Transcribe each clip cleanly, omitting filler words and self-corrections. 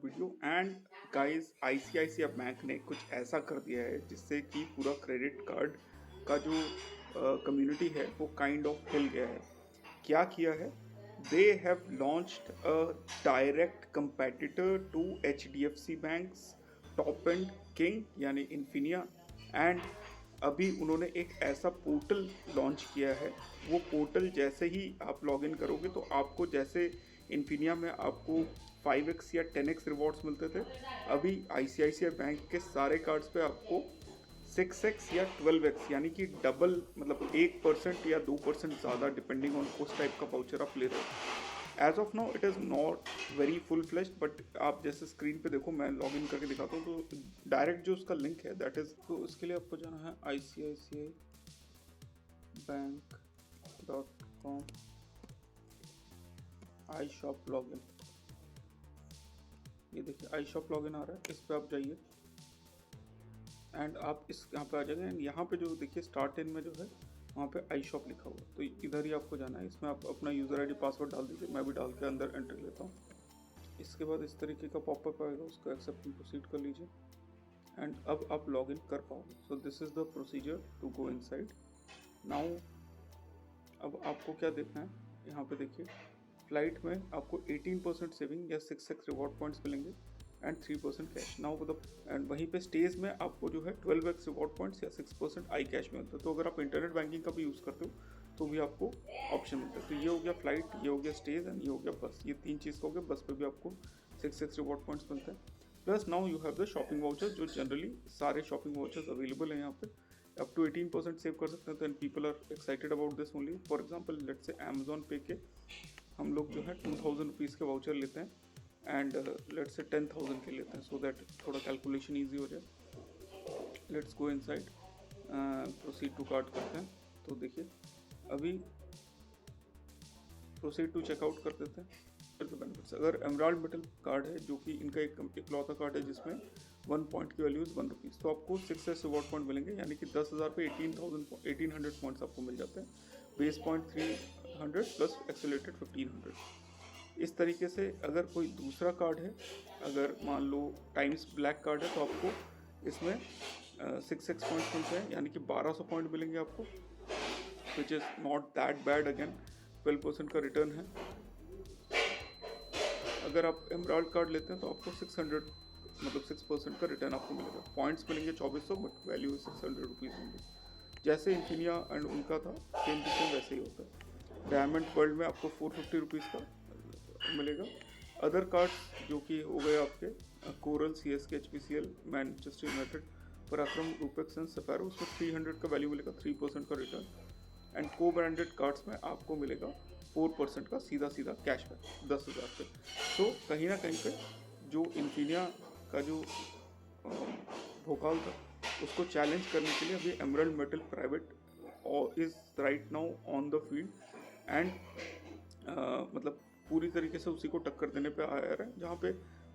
Video. And guys, ICICI bank ने कुछ ऐसा कर दिया है जिससे कि पूरा क्रेडिट कार्ड का जो कम्युनिटी है वो काइंड ऑफ हिल गया है। क्या किया है? They have launched a direct competitor to HDFC banks top end king यानी इन्फिनिया। एंड अभी उन्होंने एक ऐसा पोर्टल लॉन्च किया है। वो पोर्टल जैसे ही आप लॉगिन करोगे तो आपको जैसे इन्फिनिया में आपको 5x या 10x रिवॉर्ड्स मिलते थे, अभी आईसीआईसीआई बैंक के सारे कार्ड्स पे आपको 6x या 12x यानी कि डबल, मतलब 1% या 2% ज़्यादा, डिपेंडिंग ऑन उस टाइप का वाउचर आप ले रहे हो। As of now it is not very full fleshed, but आप जैसे स्क्रीन पे देखो, मैं लॉग इन करके दिखाता हूँ तो डायरेक्ट जो उसका लिंक है दैट इज़, तो उसके लिए आपको जाना है ICICI बैंक.com आई शॉप लॉग इन। ये देखिए आई शॉप लॉग इन आ रहा है, इस पर आप जाइए एंड आप इस यहाँ पे आ जाएंगे। एंड यहाँ पे जो देखिए स्टार्ट इन में जो है वहाँ पे आई शॉप लिखा हुआ है, तो इधर ही आपको जाना है। इसमें आप अपना यूज़र आईडी पासवर्ड डाल दीजिए, मैं भी डाल के अंदर एंट्री लेता हूँ। इसके बाद इस तरीके का पॉपअप आएगा, उसको एक्सेप्ट एंड प्रोसीड कर लीजिए एंड अब आप लॉग इन कर पाओगे। So this is the procedure to go inside now. अब आपको क्या देखना है, यहाँ पे देखिए फ्लाइट में आपको 18% सेविंग या 6x रिवॉर्ड पॉइंट्स मिलेंगे एंड 3% कैश। नाउ मतलब एंड वहीं पे स्टेज में आपको जो है 12x रिवॉर्ड पॉइंट्स या 6% आई कैश मिलता है। तो अगर आप इंटरनेट बैंकिंग का भी यूज़ करते हो तो भी आपको ऑप्शन मिलता है। तो ये हो गया फ्लाइट, ये हो गया स्टेज एंड ये हो गया बस। ये तीन चीज़ हो गया। बस पे भी आपको 6x रिवॉर्ड पॉइंट्स मिलते हैं। Plus now you have the shopping voucher, जो जनरली सारे शॉपिंग वाउचर्स अवेलेबल हैं यहाँ पे। अप टू 18% सेव कर सकते हैं। तो and people are excited about this only. For example let's say Amazon पे के हम लोग जो है 2000 रुपीज़ के वाउचर लेते हैं एंड लेट्स से 10,000 के लेते हैं, सो दैट थोड़ा कैलकुलेशन ईजी हो जाए। Let's go inside, proceed to cart करते हैं। तो देखिए अभी प्रोसीड टू चेकआउट कर देते हैं। बेनिफिट्स, अगर एमराल्ड मेटल कार्ड है जो कि इनका एक इकलौता कार्ड है जिसमें 1 पॉइंट की वैल्यू इज़ 1 रुपीज़, तो आपको 6 रिवॉर्ड पॉइंट मिलेंगे, यानी कि 10,000 पे 1800 पॉइंट्स आपको मिल जाते हैं। Base point 300 plus accelerated 1500। इस तरीके से अगर कोई दूसरा कार्ड है, अगर मान लो टाइम्स ब्लैक कार्ड है, तो आपको इसमें 6x पॉइंट्स मिलते हैं, यानी कि 1200 पॉइंट मिलेंगे आपको, which is not that bad. Again 12% का रिटर्न है। अगर आप एमराल्ड कार्ड लेते हैं तो आपको 600, मतलब 6% का रिटर्न आपको मिलेगा। पॉइंट्स मिलेंगे 2400, बट वैल्यू 600 रुपीज़ होंगे। जैसे इन्फिनिया एंड उनका था सेम टू सेम वैसे ही होता है। डायमंड वर्ल्ड में आपको 450 रुपीज़ का मिलेगा। अदर कार्ड्स जो कि हो गए आपके coral, CSK, HPCL, Manchester United, पराक्रम, रूपेक्स एंड सफारो, उसमें 300 का वैल्यू मिलेगा, 3% का रिटर्न। एंड को ब्रांडेड कार्ड्स में आपको मिलेगा 4% का सीधा सीधा कैशबैक 10,000 पे। तो कहीं ना कहीं पे जो इन्फिनिया का जो भोकाल था उसको चैलेंज करने के लिए अभी emerald metal private is right now on the field and मतलब पूरी तरीके से उसी को टक्कर देने पे आ रहा है। जहाँ पे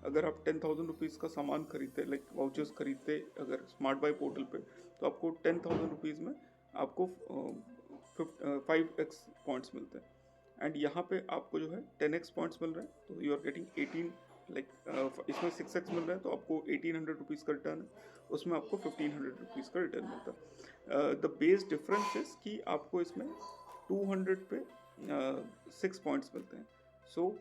अगर आप 10,000 रुपीज़ का सामान खरीदते, लाइक वाउचर्स खरीदते अगर स्मार्ट बाई पोर्टल पे, तो आपको 10,000 रुपीज़ में आपको 5x पॉइंट्स मिलते हैं। एंड यहाँ पे आपको जो है 10x पॉइंट्स मिल रहे हैं, तो यू आर गेटिंग 18, लाइक इसमें 6x मिल रहा है तो आपको 1800 रुपीज़ का रिटर्न है, उसमें आपको 1500 रुपीज़ का रिटर्न मिलता है। द बेस डिफरेंस इज कि आपको इसमें 200 पे 6 पॉइंट्स मिलते हैं। सो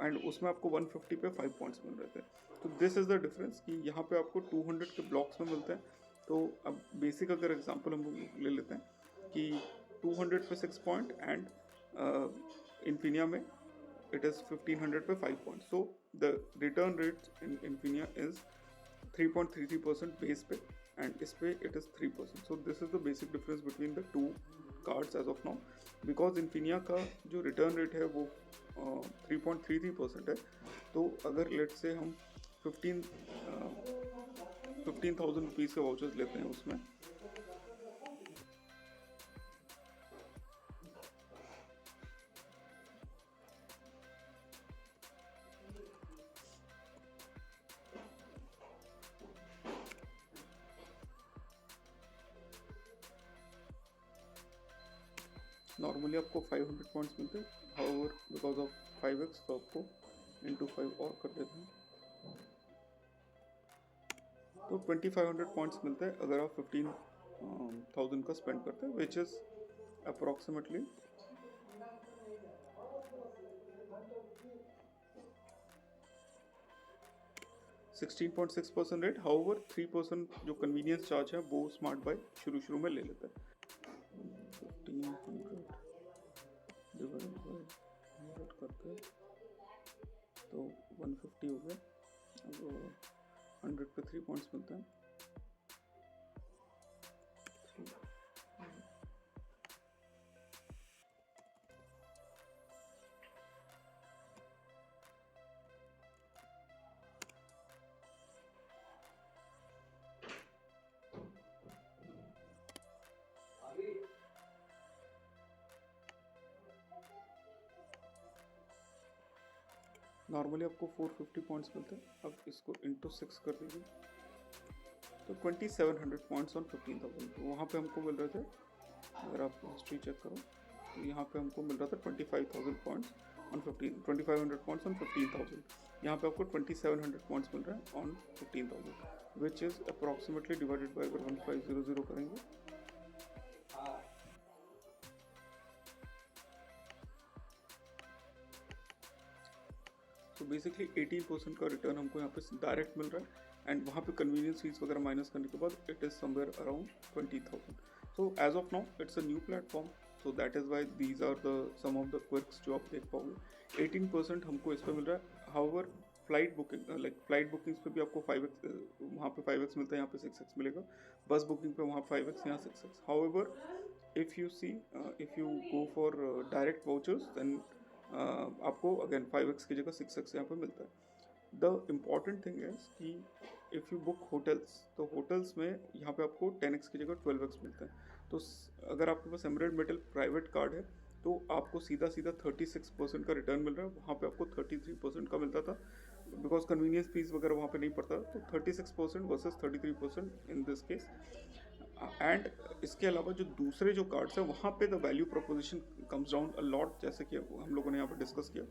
एंड उसमें आपको 150 पे 5 पॉइंट्स मिल रहे थे। तो दिस इज़ द डिफरेंस कि यहाँ पे आपको 200 के ब्लॉक्स में मिलते हैं। तो अब बेसिक अगर एग्जांपल हम लोग ले लेते हैं कि 200 पे 6 पॉइंट एंड इन्फिनिया में it is 1500 पे 5 points. So the return rate in Infinia is 3.33% base पे and इस पे it is 3%. So this is the basic difference between the two cards as of now. Because Infinia का जो return rate है वो 3.33% है, तो अगर let's say हम 15,000 रुपीज़ के वाउचर्स लेते हैं उसमें नॉर्मली आपको 500 पॉइंट्स मिलते हैं। हाउएवर बिकॉज ऑफ 5x तो आपको इंटू 5 और कर देते हैं। तो 2500 पॉइंट्स मिलते हैं अगर आप 15,000 का स्पेंड करते हैं, which is approximately 16.6% rate. However 3% जो कन्वीनियंस चार्ज है वो स्मार्ट बाय शुरू में ले लेता है। 1500 डिवाइड बाय 100 करते हैं तो 150 हो गया। अब 100 पे 3 पॉइंट्स मिलते हैं। नॉर्मली आपको 450 पॉइंट्स मिलते हैं। अब इसको इंटू 6 कर दीजिए तो 2700 पॉइंट्स ऑन 15,000। तो वहाँ पे हमको मिल रहे थे, अगर आप हिस्ट्री चेक करो तो यहाँ पे हमको मिल रहा था 25,000 पॉइंट्स ऑन 2500 पॉइंट्स ऑन 15,000। यहाँ पे आपको 2700 पॉइंट्स मिल रहे हैं on 15,000, which is approximately divided by अगर 1500 करेंगे तो बेसिकली 18% का रिटर्न हमको यहाँ पे डायरेक्ट मिल रहा है। एंड वहाँ पे कन्वीनियंस फीस वगैरह माइनस करने के बाद it is somewhere around 20,000। So as of now it's a new platform, so that is why these are the some of the quirks जो आप देख पाओगे। 18% हमको इस पर मिल रहा है। However flight booking flight bookings पे भी आपको 5x वहाँ पे 5x मिलता है, यहाँ पे 6x मिलेगा। बस बुकिंग पे वहाँ 5x, यहाँ 6x। However if you see if you go for direct vouchers then आपको अगेन 5x की जगह 6x यहाँ पे मिलता है। द इम्पॉर्टेंट थिंग इज कि इफ़ यू बुक होटल्स तो होटल्स में यहाँ पे आपको 10x की जगह 12x मिलता है। तो अगर आपके पास एमरेल्ड मेटल प्राइवेट कार्ड है तो आपको सीधा 36% का रिटर्न मिल रहा है। वहाँ पे आपको 33% का मिलता था, बिकॉज कन्वीनियंस फीस वगैरह वहाँ पे नहीं पड़ता। तो 36% versus 33% in this case. And इसके अलावा जो दूसरे जो कार्ड्स हैं वहाँ पे the value proposition comes down a lot, जैसे कि हम लोगों ने यहाँ पे डिस्कस किया।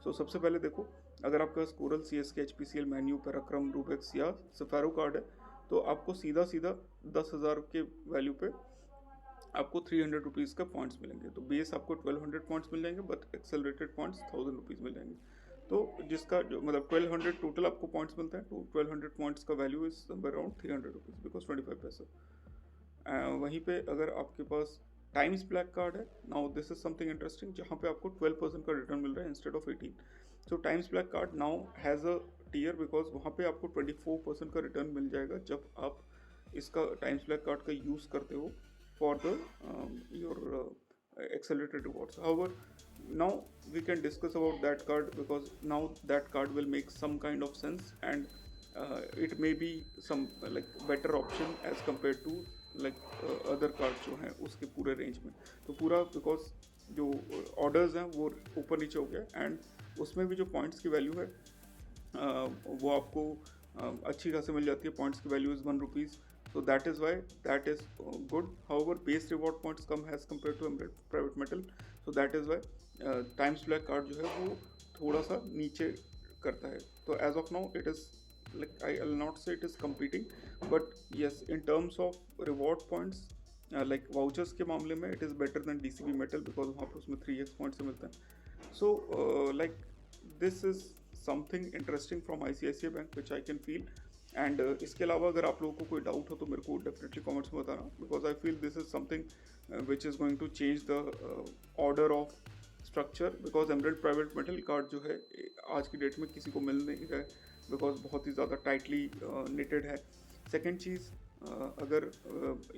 सो सबसे पहले देखो, अगर आपके पास कोरल, CSK, HPCL, मैन्यू, पैराक्रम, रूबेक्स या सफारो कार्ड है तो आपको सीधा 10,000 के वैल्यू पे आपको 300 रुपीज़ का पॉइंट्स मिलेंगे। तो बेस आपको 1200 पॉइंट्स मिल जाएंगे, बट एक्सेलरेटेड पॉइंट्स 1000 रुपीज़ मिल जाएंगे। तो जिसका जो मतलब 1200 टोटल आपको पॉइंट्स मिलते हैं, तो 1200 पॉइंट्स का value is somewhere around 300 rupees, because 25 पैसा। वहीं पे अगर आपके पास टाइम्स ब्लैक कार्ड है, now this is something interesting, जहाँ पे आपको 12% का रिटर्न मिल रहा है instead of 18। So Times Black card now has a tier, because वहाँ पे आपको 24% का रिटर्न मिल जाएगा जब आप इसका टाइम्स ब्लैक कार्ड का यूज़ करते हो for the your accelerated rewards. However, now we can discuss about that card, because now that card will make some kind of sense, and it may be some like better option as compared to like other cards जो हैं उसके पूरे range में। तो पूरा because जो orders हैं वो ऊपर नीचे हो गया, एंड उसमें भी जो पॉइंट्स की वैल्यू है वो आपको अच्छी खासी मिल जाती है। पॉइंट्स की value is 1 rupees, so that is why that is good. However, base reward points come as compared to emerald private metal, so that is why times black card जो है वो थोड़ा सा नीचे करता है। तो as of now it is like I'll not say it is competing, but yes, in terms of reward points like vouchers के मामले में it is better than DCB metal, because वहाँ पे उसमें 3x points से मिलता है। So like this is something interesting from ICICI Bank which I can feel. And इसके अलावा अगर आप लोगों को कोई डाउट हो तो मेरे को डेफिनेटली कमेंट्स में बताना, because I feel this is something which is going to change the order of structure, because Emerald private metal card जो है आज की डेट में किसी को मिल नहीं रहा है, बिकॉज बहुत ही ज़्यादा टाइटली निटेड है। सेकेंड चीज़, अगर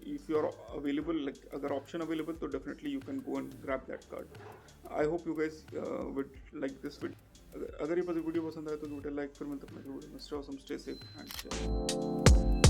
if you are available, like अगर ऑप्शन अवेलेबल तो definitely you can go and grab that card. I hope you guys would like this video. अगर ये वीडियो पसंद आए तो वीडियो लाइक, फिर मिलते हैं नेक्स्ट वीडियो में। Stay awesome, stay safe and